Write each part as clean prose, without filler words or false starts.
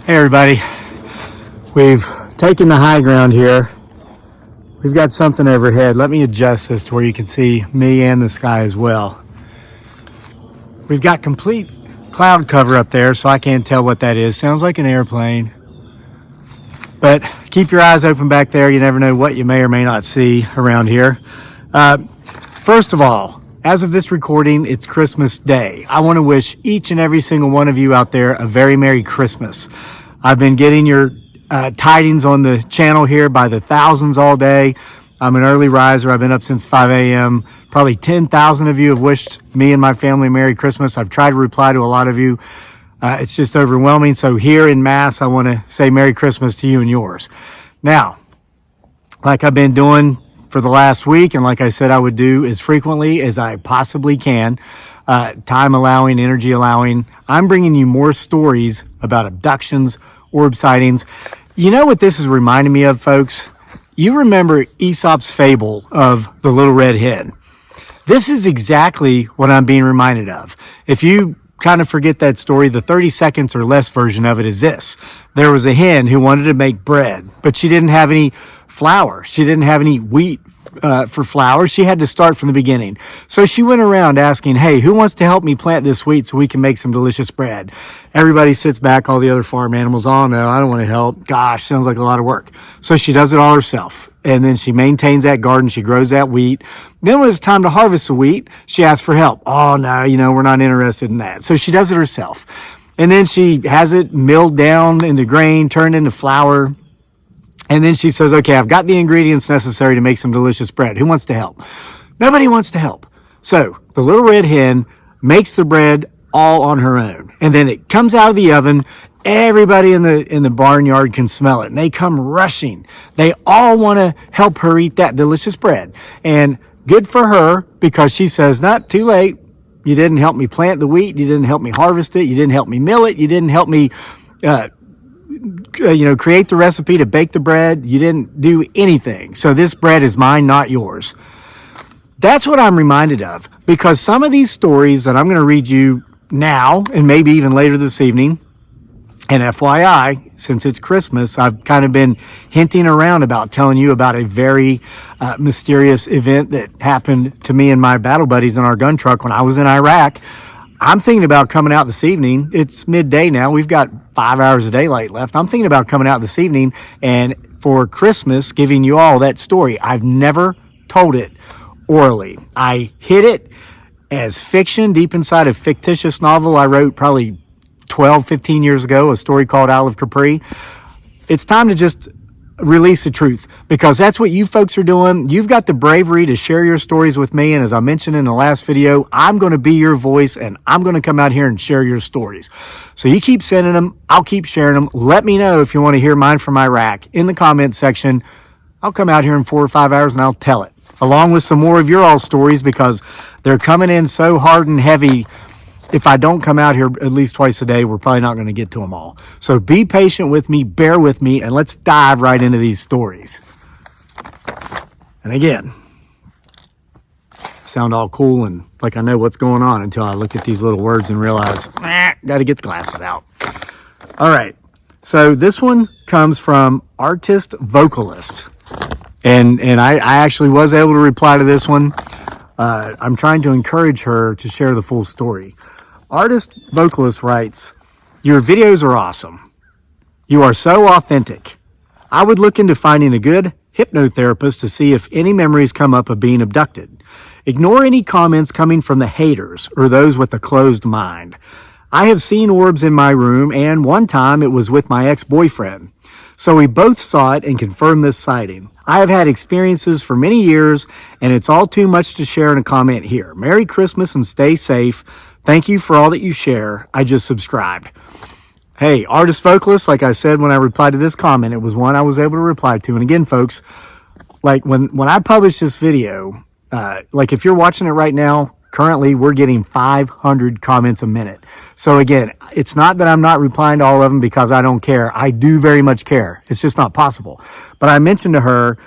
Hey everybody, we've taken the high ground here. We've got something overhead. Let me adjust this to where you can see me and the sky as well. We've got complete cloud cover up there, so I can't tell what that is. Sounds like an airplane. But keep your eyes open back there. You never know what you may or may not see around here. First of all, as of this recording, it's Christmas Day. I want to wish each and every single one of you out there a very Merry Christmas. I've been getting your tidings on the channel here by the thousands all day. I'm an early riser. I've been up since 5 a.m. Probably 10,000 of you have wished me and my family Merry Christmas. I've tried to reply to a lot of you. It's just overwhelming. So here in mass, I want to say Merry Christmas to you and yours. Now, like I've been doing for the last week, and like I said I would do as frequently as I possibly can, time allowing, energy allowing, I'm bringing you more stories about abductions, orb sightings. You know what this is reminding me of, folks? You remember Aesop's fable of the Little Red Hen. This is exactly what I'm being reminded of. If you kind of forget that story, the 30 seconds or less version of it is this. There was a hen who wanted to make bread, but she didn't have any flour. She didn't have any wheat for flour. She had to start from the beginning. So she went around asking, hey, who wants to help me plant this wheat so we can make some delicious bread? Everybody sits back, all the other farm animals, oh no, I don't want to help. Gosh, sounds like a lot of work. So she does it all herself. And then she maintains that garden. She grows that wheat. Then when it's time to harvest the wheat, she asks for help. Oh no, we're not interested in that. So she does it herself. And then she has it milled down into grain, turned into flour. And then she says, okay, I've got the ingredients necessary to make some delicious bread. Who wants to help? Nobody wants to help. So the Little Red Hen makes the bread all on her own. And then it comes out of the oven. Everybody in the barnyard can smell it. And they come rushing. They all want to help her eat that delicious bread. And good for her, because she says, not too late. You didn't help me plant the wheat. You didn't help me harvest it. You didn't help me mill it. You didn't help me create the recipe to bake the bread. You didn't do anything. So this bread is mine, not yours. That's what I'm reminded of, because some of these stories that I'm going to read you now, and maybe even later this evening, and FYI, since it's Christmas, I've kind of been hinting around about telling you about a very mysterious event that happened to me and my battle buddies in our gun truck when I was in Iraq. I'm thinking about coming out this evening. It's midday now. We've got 5 hours of daylight left. I'm thinking about coming out this evening and for Christmas giving you all that story. I've never told it orally. I hid it as fiction deep inside a fictitious novel I wrote probably 12, 15 years ago, a story called Isle of Capri. It's time to just release the truth, because that's what you folks are doing. You've got the bravery to share your stories with me. And as I mentioned in the last video, I'm going to be your voice and I'm going to come out here and share your stories. So you keep sending them. I'll keep sharing them. Let me know if you want to hear mine from Iraq in the comment section. I'll come out here in 4 or 5 hours and I'll tell it, along with some more of your all stories, because they're coming in so hard and heavy. If I don't come out here at least twice a day, we're probably not going to get to them all. So be patient with me, bear with me, and let's dive right into these stories. And again, sound all cool and like I know what's going on until I look at these little words and realize, got to get the glasses out. All right. So this one comes from Artist Vocalist. And I actually was able to reply to this one. I'm trying to encourage her to share the full story. Artist Vocalist writes, your videos are awesome. You are so authentic. I would look into finding a good hypnotherapist to see if any memories come up of being abducted. Ignore any comments coming from the haters or those with a closed mind. I have seen orbs in my room, and one time it was with my ex-boyfriend. So we both saw it and confirmed this sighting. I have had experiences for many years, and it's all too much to share in a comment here. Merry Christmas and stay safe. Thank you for all that you share. I just subscribed. Hey, Artist Vocalist, like I said when I replied to this comment, it was one I was able to reply to. And again, folks, like when I publish this video, like if you're watching it right now, currently we're getting 500 comments a minute. So again, it's not that I'm not replying to all of them because I don't care. I do very much care. It's just not possible. But I mentioned to her,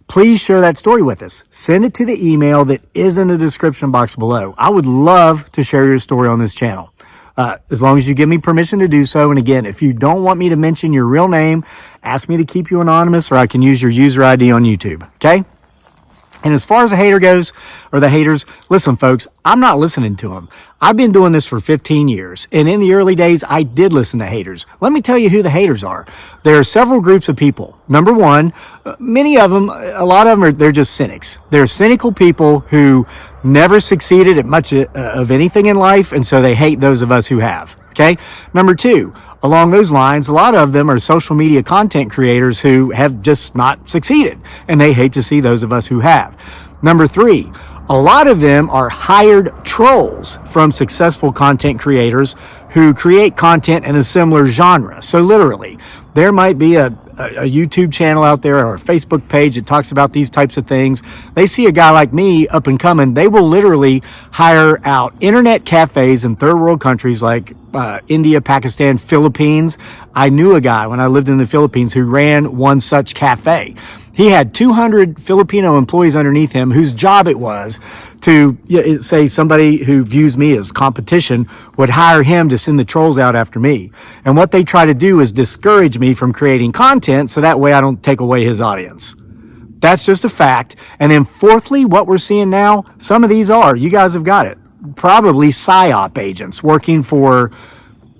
please share that story with us. Send it to the email that is in the description box below. I would love to share your story on this channel. as long as you give me permission to do so. And again, if you don't want me to mention your real name, ask me to keep you anonymous, or I can use your user ID on YouTube. Okay? And as far as the hater goes, or the haters, listen, folks, I'm not listening to them. I've been doing this for 15 years. And in the early days, I did listen to haters. Let me tell you who the haters are. There are several groups of people. Number one, many of them, a lot of them they're just cynics. They're cynical people who never succeeded at much of anything in life. And so they hate those of us who have. Okay. Number two, along those lines, a lot of them are social media content creators who have just not succeeded, and they hate to see those of us who have. Number three, a lot of them are hired trolls from successful content creators who create content in a similar genre. So literally, there might be a YouTube channel out there or a Facebook page that talks about these types of things. They see a guy like me up and coming, they will literally hire out internet cafes in third world countries like India, Pakistan, Philippines. I knew a guy when I lived in the Philippines who ran one such cafe. He had 200 Filipino employees underneath him whose job it was to say somebody who views me as competition would hire him to send the trolls out after me. And what they try to do is discourage me from creating content so that way I don't take away his audience. That's just a fact. And then fourthly, what we're seeing now, some of these are, you guys have got it, probably PSYOP agents working for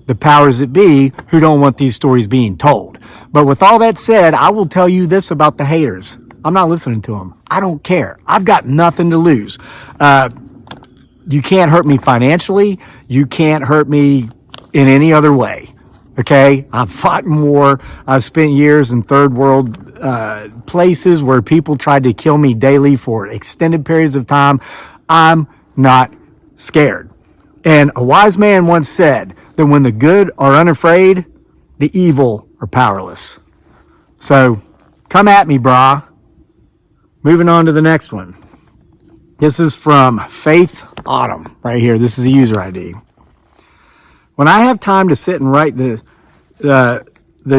the powers that be who don't want these stories being told. But with all that said, I will tell you this about the haters. I'm not listening to them. I don't care. I've got nothing to lose. You can't hurt me financially. You can't hurt me in any other way. Okay? I've fought in war. I've spent years in third world places where people tried to kill me daily for extended periods of time. I'm not scared. And a wise man once said that when the good are unafraid, the evil are powerless. So come at me, brah. Moving on to the next one. This is from Faith Autumn right here. This is a user ID. When I have time to sit and write the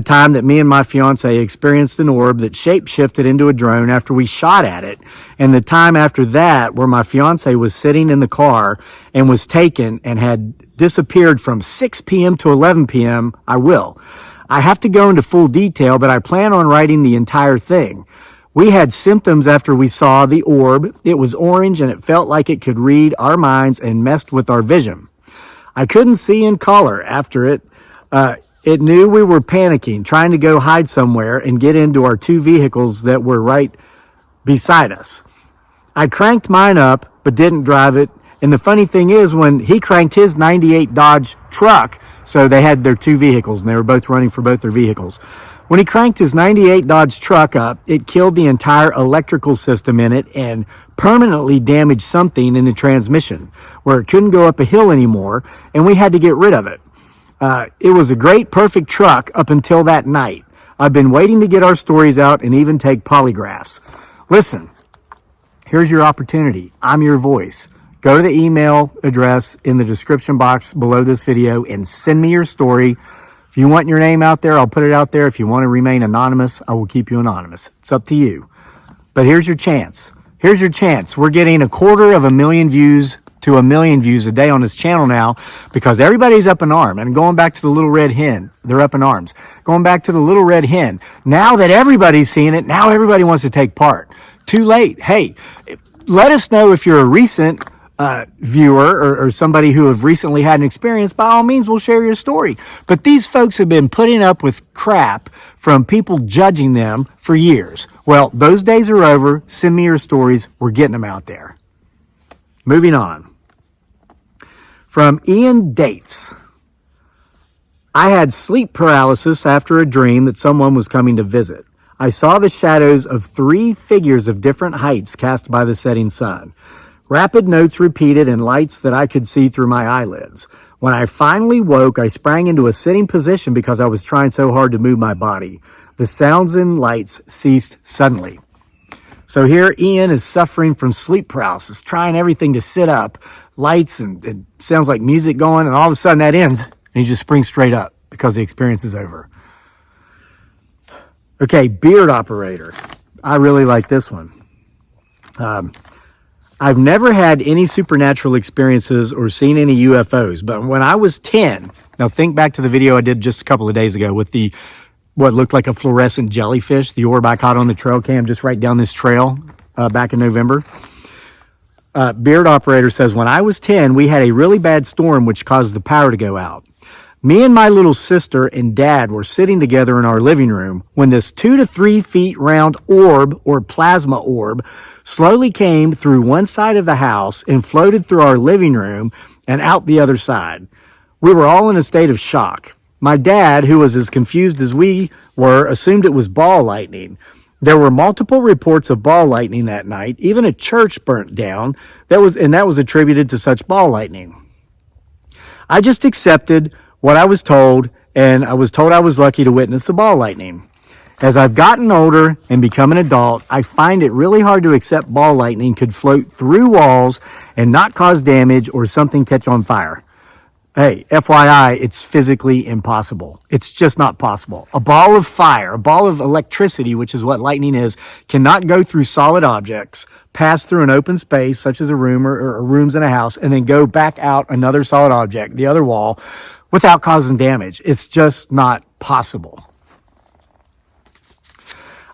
time that me and my fiance experienced an orb that shape-shifted into a drone after we shot at it, and the time after that where my fiance was sitting in the car and was taken and had disappeared from 6 p.m. to 11 p.m., I will. I have to go into full detail, but I plan on writing the entire thing. We had symptoms after we saw the orb. It was orange and it felt like it could read our minds and messed with our vision. I couldn't see in color after it. It knew we were panicking, trying to go hide somewhere and get into our two vehicles that were right beside us. I cranked mine up, but didn't drive it. And the funny thing is, when he cranked his 98 Dodge truck, so they had their two vehicles and they were both running for both their vehicles. When he cranked his 98 Dodge truck up, it killed the entire electrical system in it and permanently damaged something in the transmission where it couldn't go up a hill anymore, and we had to get rid of it. It was a great, perfect truck up until that night. I've been waiting to get our stories out and even take polygraphs. Listen, here's your opportunity. I'm your voice. Go to the email address in the description box below this video and send me your story. If you want your name out there, I'll put it out there. If you want to remain anonymous, I will keep you anonymous. It's up to you. But here's your chance. Here's your chance. We're getting 250,000 views to 1 million views a day on this channel now because everybody's up in arms. And going back to the Little Red Hen, they're up in arms. Going back to the Little Red Hen, now that everybody's seeing it, now everybody wants to take part. Too late. Hey, let us know if you're a recent viewer or somebody who have recently had an experience. By all means, we'll share your story. But these folks have been putting up with crap from people judging them for years. Well, those days are over. Send me your stories. We're getting them out there. Moving on. From Ian Dates. I had sleep paralysis after a dream that someone was coming to visit. I saw the shadows of 3 figures of different heights cast by the setting sun. Rapid notes repeated and lights that I could see through my eyelids. When I finally woke, I sprang into a sitting position because I was trying so hard to move my body. The sounds and lights ceased suddenly. So here Ian is suffering from sleep paralysis, trying everything to sit up, lights and sounds like music going, and all of a sudden that ends, and he just springs straight up because the experience is over. Okay, beard operator. I really like this one. I've never had any supernatural experiences or seen any UFOs, but when I was 10, now think back to the video I did just a couple of days ago with the what looked like a fluorescent jellyfish, the orb I caught on the trail cam just right down this trail back in November. Beard Operator says, when I was 10, we had a really bad storm which caused the power to go out. Me and my little sister and dad were sitting together in our living room when this 2 to 3 feet round orb or plasma orb slowly came through one side of the house and floated through our living room and out the other side. We were all in a state of shock. My dad, who was as confused as we were, assumed it was ball lightning. There were multiple reports of ball lightning that night. Even a church burnt down that was attributed to such ball lightning. I just accepted what I was told, and I was told I was lucky to witness the ball lightning. As I've gotten older and become an adult, I find it really hard to accept ball lightning could float through walls and not cause damage or something catch on fire. Hey, FYI, it's physically impossible. It's just not possible. A ball of fire, a ball of electricity, which is what lightning is, cannot go through solid objects, pass through an open space, such as a room or rooms in a house, and then go back out another solid object, the other wall, without causing damage. It's just not possible.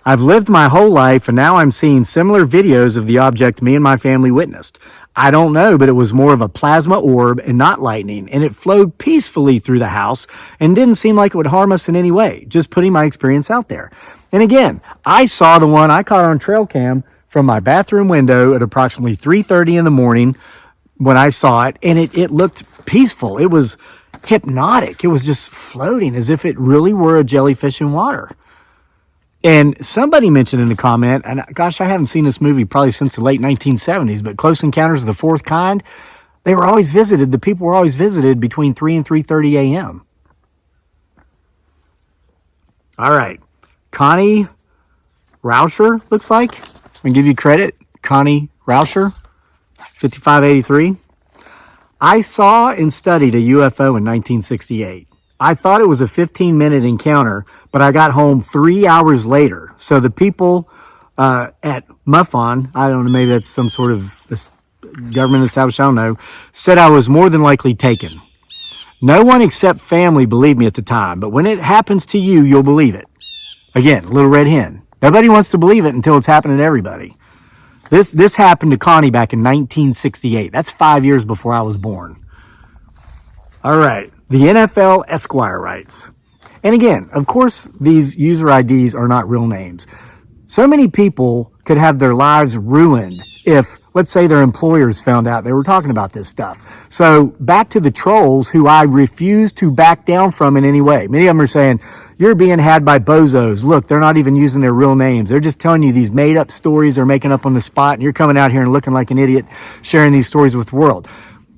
I've lived my whole life, and now I'm seeing similar videos of the object me and my family witnessed. I don't know, but it was more of a plasma orb and not lightning, and it flowed peacefully through the house and didn't seem like it would harm us in any way, just putting my experience out there. And again, I saw the one I caught on trail cam from my bathroom window at approximately 3:30 in the morning when I saw it, and it looked peaceful. It was hypnotic. It was just floating as if it really were a jellyfish in water. And somebody mentioned in a comment, and gosh, I haven't seen this movie probably since the late 1970s, but Close Encounters of the Fourth Kind, the people were always visited between 3 and 3:30 a.m. All right. Connie Rouser, looks like. I'm going to give you credit. Connie Rouser, 5583. I saw and studied a UFO in 1968. I thought it was a 15-minute encounter, but I got home 3 hours later. So the people at MUFON, I don't know, maybe that's some sort of government establishment, I don't know, said I was more than likely taken. No one except family believed me at the time, but when it happens to you, you'll believe it. Again, Little Red Hen. Nobody wants to believe it until it's happening to everybody. This happened to Connie back in 1968. That's 5 years before I was born. All right. The NFL Esquire writes, and again, of course, these user IDs are not real names. So many people could have their lives ruined if, let's say, their employers found out they were talking about this stuff. So back to the trolls who I refuse to back down from in any way. Many of them are saying, you're being had by bozos. Look, they're not even using their real names. They're just telling you these made up stories they're making up on the spot, and you're coming out here and looking like an idiot sharing these stories with the world.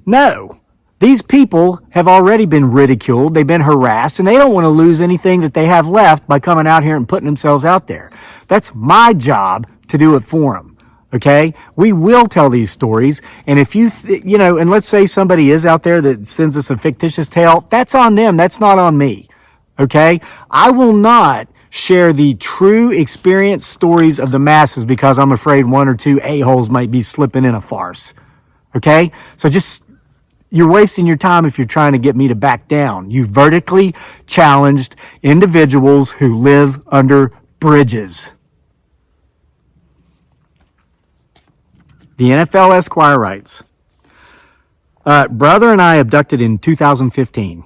No. These people have already been ridiculed, they've been harassed, and they don't want to lose anything that they have left by coming out here and putting themselves out there. That's my job to do it for them, okay? We will tell these stories, and if and let's say somebody is out there that sends us a fictitious tale, that's on them, that's not on me, okay? I will not share the true experience stories of the masses because I'm afraid one or two a-holes might be slipping in a farce, okay? So you're wasting your time if you're trying to get me to back down. You vertically challenged individuals who live under bridges. The NFL Esquire writes, brother and I abducted in 2015.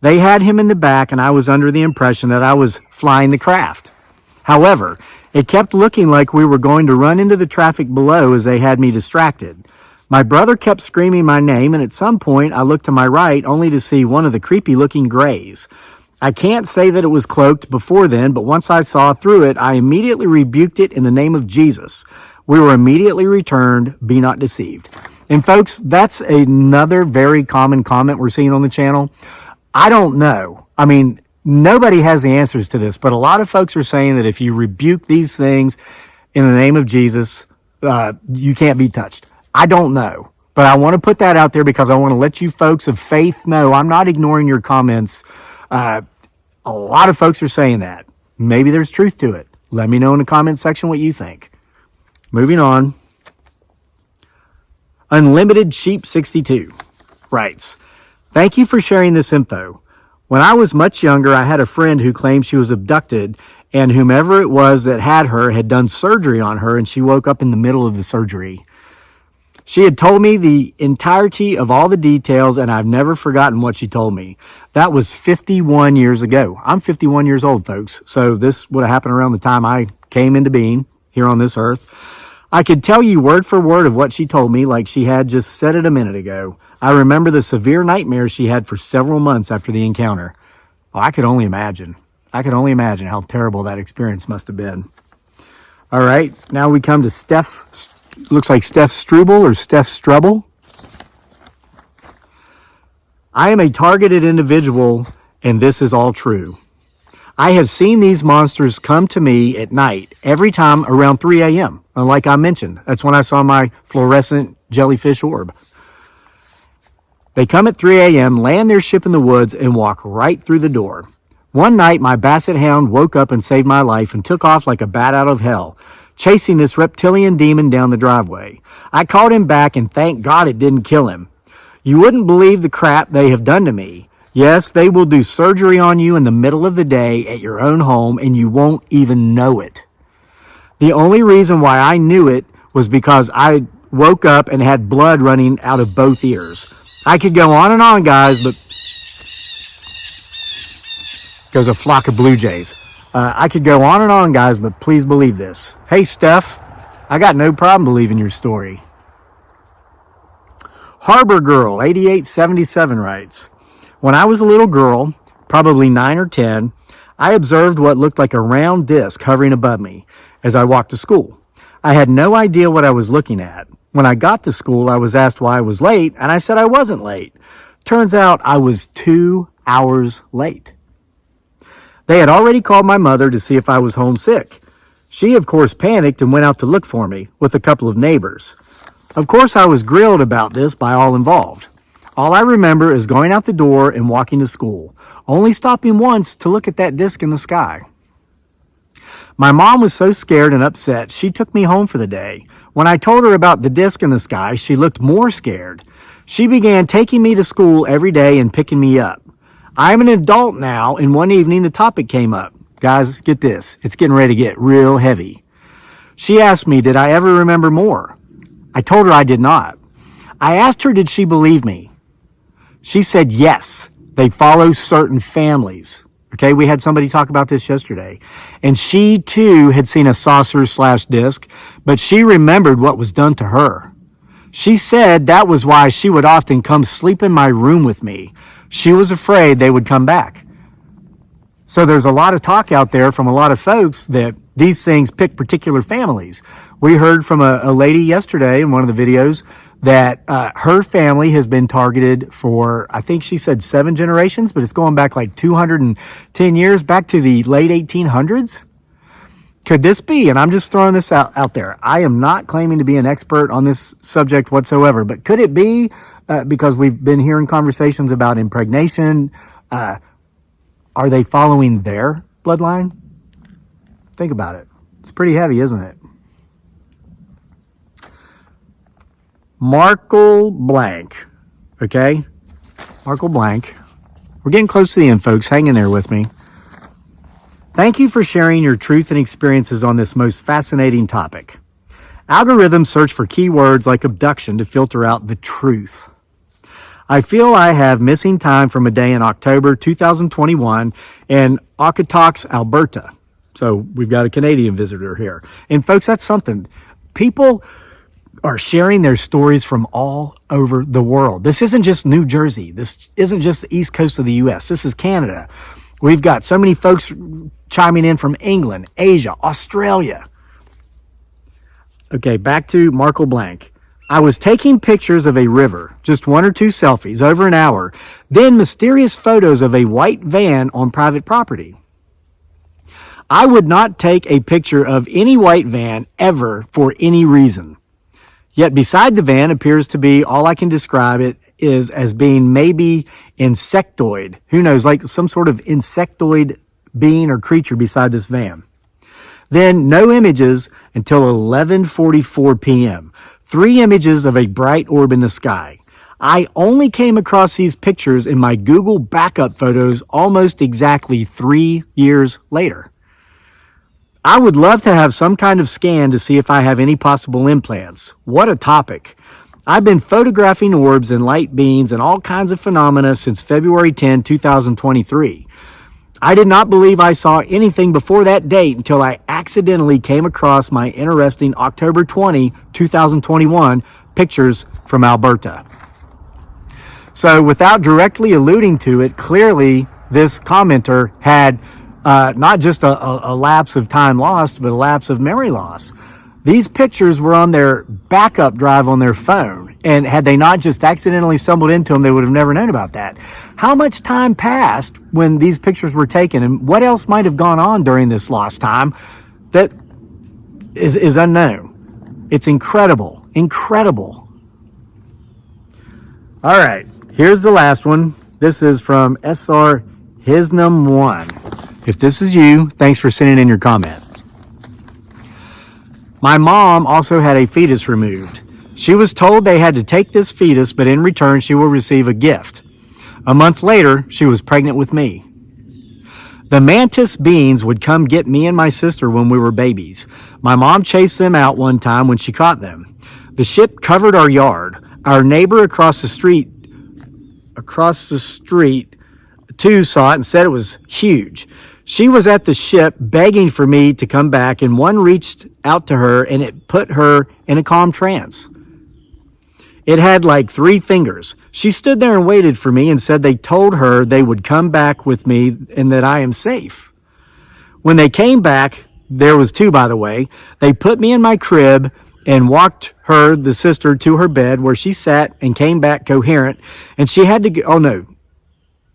They had him in the back, and I was under the impression that I was flying the craft. However, it kept looking like we were going to run into the traffic below as they had me distracted. My brother kept screaming my name, and at some point I looked to my right only to see one of the creepy-looking grays. I can't say that it was cloaked before then, but once I saw through it, I immediately rebuked it in the name of Jesus. We were immediately returned. Be not deceived. And folks, that's another very common comment we're seeing on the channel. I don't know. I mean, nobody has the answers to this, but a lot of folks are saying that if you rebuke these things in the name of Jesus, you can't be touched. I don't know, but I want to put that out there because I want to let you folks of faith know I'm not ignoring your comments. A lot of folks are saying that. Maybe there's truth to it. Let me know in the comment section what you think. Moving on. Unlimited Sheep 62 writes, thank you for sharing this info. When I was much younger, I had a friend who claimed she was abducted, and whomever it was that had her had done surgery on her, and she woke up in the middle of the surgery. She had told me the entirety of all the details, and I've never forgotten what she told me. That was 51 years ago. I'm 51 years old, folks, so this would have happened around the time I came into being here on this earth. I could tell you word for word of what she told me like she had just said it a minute ago. I remember the severe nightmares she had for several months after the encounter. Oh, I could only imagine. I could only imagine how terrible that experience must have been. All right, now we come to Steph. Looks like Steph Stuble or Steph Stuble. I am a targeted individual, and this is all true. I have seen these monsters come to me at night every time around 3 a.m. Like I mentioned, that's when I saw my fluorescent jellyfish orb. They come at 3 a.m., land their ship in the woods, and walk right through the door. One night, my basset hound woke up and saved my life and took off like a bat out of hell, chasing this reptilian demon down the driveway. I called him back, and thank God it didn't kill him. You wouldn't believe the crap they have done to me. Yes, they will do surgery on you in the middle of the day at your own home, and you won't even know it. The only reason why I knew it was because I woke up and had blood running out of both ears. I could go on, guys, but there's a flock of blue jays. I could go on, guys, but please believe this. Hey, Steph, I got no problem believing your story. Harbor Girl 8877 writes, when I was a little girl, probably 9 or 10, I observed what looked like a round disc hovering above me as I walked to school. I had no idea what I was looking at. When I got to school, I was asked why I was late, and I said I wasn't late. Turns out I was 2 hours late. They had already called my mother to see if I was homesick. She, of course, panicked and went out to look for me with a couple of neighbors. Of course, I was grilled about this by all involved. All I remember is going out the door and walking to school, only stopping once to look at that disc in the sky. My mom was so scared and upset, she took me home for the day. When I told her about the disc in the sky, she looked more scared. She began taking me to school every day and picking me up. I'm an adult now, and one evening the topic came up. Guys, get this. It's getting ready to get real heavy. She asked me, did I ever remember more? I told her I did not. I asked her, did she believe me? She said yes, they follow certain families. Okay, we had somebody talk about this yesterday. And she too had seen a saucer/disc, but she remembered what was done to her. She said that was why she would often come sleep in my room with me. She was afraid they would come back. So there's a lot of talk out there from a lot of folks that these things pick particular families. We heard from a lady yesterday in one of the videos that her family has been targeted for, I think she said 7 generations, but it's going back like 210 years, back to the late 1800s. Could this be, and I'm just throwing this out there, I am not claiming to be an expert on this subject whatsoever, but could it be, because we've been hearing conversations about impregnation, are they following their bloodline? Think about it. It's pretty heavy, isn't it? Markle Blank, okay? Markle Blank. We're getting close to the end, folks. Hang in there with me. Thank you for sharing your truth and experiences on this most fascinating topic. Algorithms search for keywords like abduction to filter out the truth. I feel I have missing time from a day in October 2021 in Okotoks, Alberta. So we've got a Canadian visitor here. And folks, that's something. People are sharing their stories from all over the world. This isn't just New Jersey. This isn't just the East Coast of the U.S. This is Canada. We've got so many folks chiming in from England, Asia, Australia. Okay, back to Markle Blank. I was taking pictures of a river, just 1 or 2 selfies over an hour, then mysterious photos of a white van on private property. I would not take a picture of any white van ever for any reason. Yet beside the van appears to be, all I can describe it is as being maybe insectoid. Who knows, like some sort of insectoid being or creature beside this van. Then no images until 11:44 p.m. 3 images of a bright orb in the sky. I only came across these pictures in my Google backup photos almost exactly 3 years later. I would love to have some kind of scan to see if I have any possible implants. What a topic. I've been photographing orbs and light beams and all kinds of phenomena since February 10, 2023. I did not believe I saw anything before that date until I accidentally came across my interesting October 20, 2021 pictures from Alberta. So without directly alluding to it, clearly this commenter had not just a lapse of time lost, but a lapse of memory loss. These pictures were on their backup drive on their phone, and had they not just accidentally stumbled into them, they would have never known about that. How much time passed when these pictures were taken, and what else might have gone on during this lost time that is unknown? It's incredible, incredible. All right, here's the last one. This is from SR Hisnum1. If this is you, thanks for sending in your comment. My mom also had a fetus removed. She was told they had to take this fetus, but in return she will receive a gift. A month later, she was pregnant with me. The mantis beings would come get me and my sister when we were babies. My mom chased them out one time when she caught them. The ship covered our yard. Our neighbor across the street too saw it and said it was huge. She was at the ship begging for me to come back, and one reached out to her and it put her in a calm trance. It had like 3 fingers. She stood there and waited for me and said they told her they would come back with me and that I am safe. When they came back, there was 2 by the way, they put me in my crib and walked her, the sister, to her bed where she sat and came back coherent, and she had to go, oh no,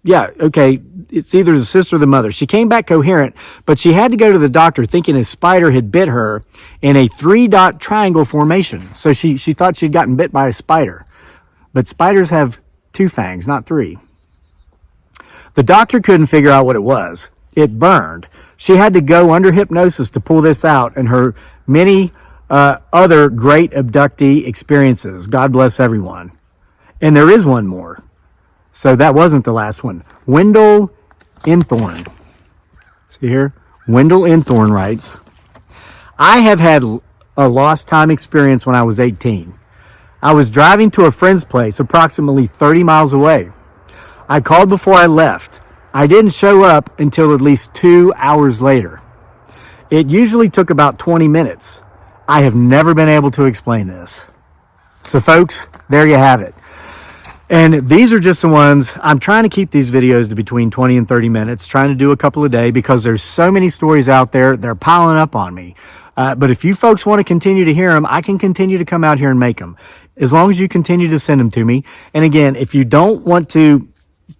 yeah, okay, it's either the sister or the mother. She came back coherent, but she had to go to the doctor thinking a spider had bit her in a 3-dot triangle formation. So she thought she'd gotten bit by a spider. But spiders have 2 fangs, not 3. The doctor couldn't figure out what it was. It burned. She had to go under hypnosis to pull this out, and her many other great abductee experiences. God bless everyone. And there is one more. So that wasn't the last one. Wendell Enthorne. See here? Wendell Enthorne writes, I have had a lost time experience when I was 18. I was driving to a friend's place approximately 30 miles away. I called before I left. I didn't show up until at least 2 hours later. It usually took about 20 minutes. I have never been able to explain this. So folks, there you have it. And these are just the ones. I'm trying to keep these videos to between 20 and 30 minutes, trying to do a couple a day because there's so many stories out there. They're piling up on me. But if you folks want to continue to hear them, I can continue to come out here and make them as long as you continue to send them to me. And again, if you don't want to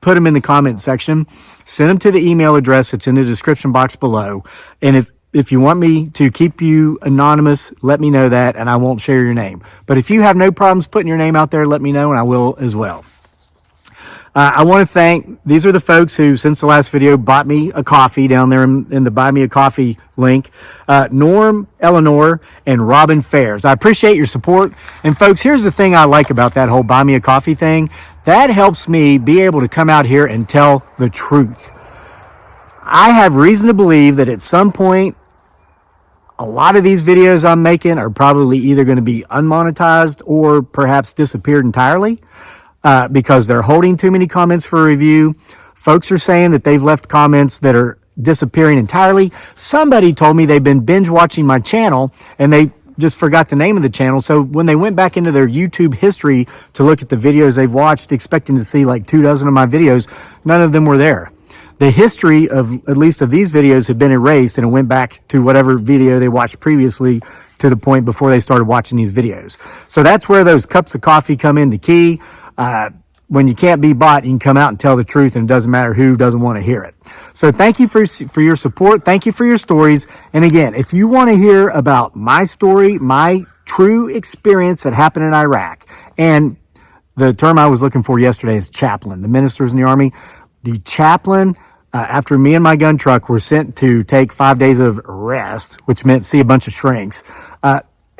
put them in the comment section, send them to the email address that's in the description box below. And if you want me to keep you anonymous, let me know that, and I won't share your name. But if you have no problems putting your name out there, let me know, and I will as well. I want to thank, these are the folks who, since the last video, bought me a coffee down there in the Buy Me a Coffee link. Norm, Eleanor, and Robin Fairs. I appreciate your support. And folks, here's the thing I like about that whole Buy Me a Coffee thing. That helps me be able to come out here and tell the truth. I have reason to believe that at some point, a lot of these videos I'm making are probably either going to be unmonetized or perhaps disappeared entirely because they're holding too many comments for review. Folks are saying that they've left comments that are disappearing entirely. Somebody told me they've been binge watching my channel and they just forgot the name of the channel. So when they went back into their YouTube history to look at the videos they've watched, expecting to see like 24 of my videos, none of them were there. The history of at least of these videos had been erased, and it went back to whatever video they watched previously to the point before they started watching these videos. So that's where those cups of coffee come into key. When you can't be bought, you can come out and tell the truth, and it doesn't matter who doesn't want to hear it. So thank you for your support. Thank you for your stories. And again, if you want to hear about my story, my true experience that happened in Iraq, and the term I was looking for yesterday is chaplain, the ministers in the Army, the chaplain, after me and my gun truck were sent to take 5 days of rest, which meant see a bunch of shrinks,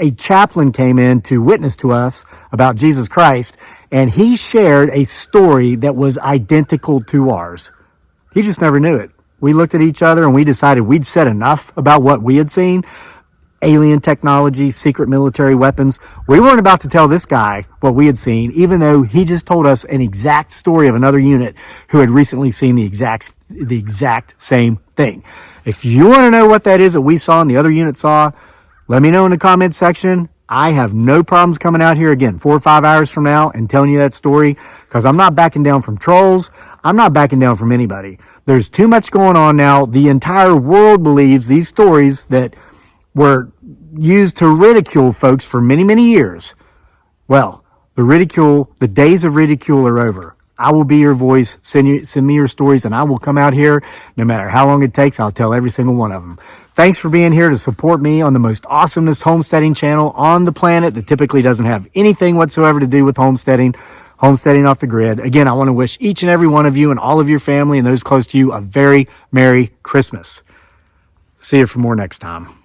a chaplain came in to witness to us about Jesus Christ, and he shared a story that was identical to ours. He just never knew it. We looked at each other and we decided we'd said enough about what we had seen. Alien technology, secret military weapons. We weren't about to tell this guy what we had seen, even though he just told us an exact story of another unit who had recently seen the exact same thing. If you want to know what that is that we saw and the other unit saw, let me know in the comments section. I have no problems coming out here again 4 or 5 hours from now and telling you that story, because I'm not backing down from trolls. I'm not backing down from anybody. There's too much going on now. The entire world believes these stories that were used to ridicule folks for many, many years. Well, the days of ridicule are over. I will be your voice. Send me your stories, and I will come out here. No matter how long it takes, I'll tell every single one of them. Thanks for being here to support me on the most awesomest homesteading channel on the planet that typically doesn't have anything whatsoever to do with homesteading off the grid. Again, I want to wish each and every one of you and all of your family and those close to you a very Merry Christmas. See you for more next time.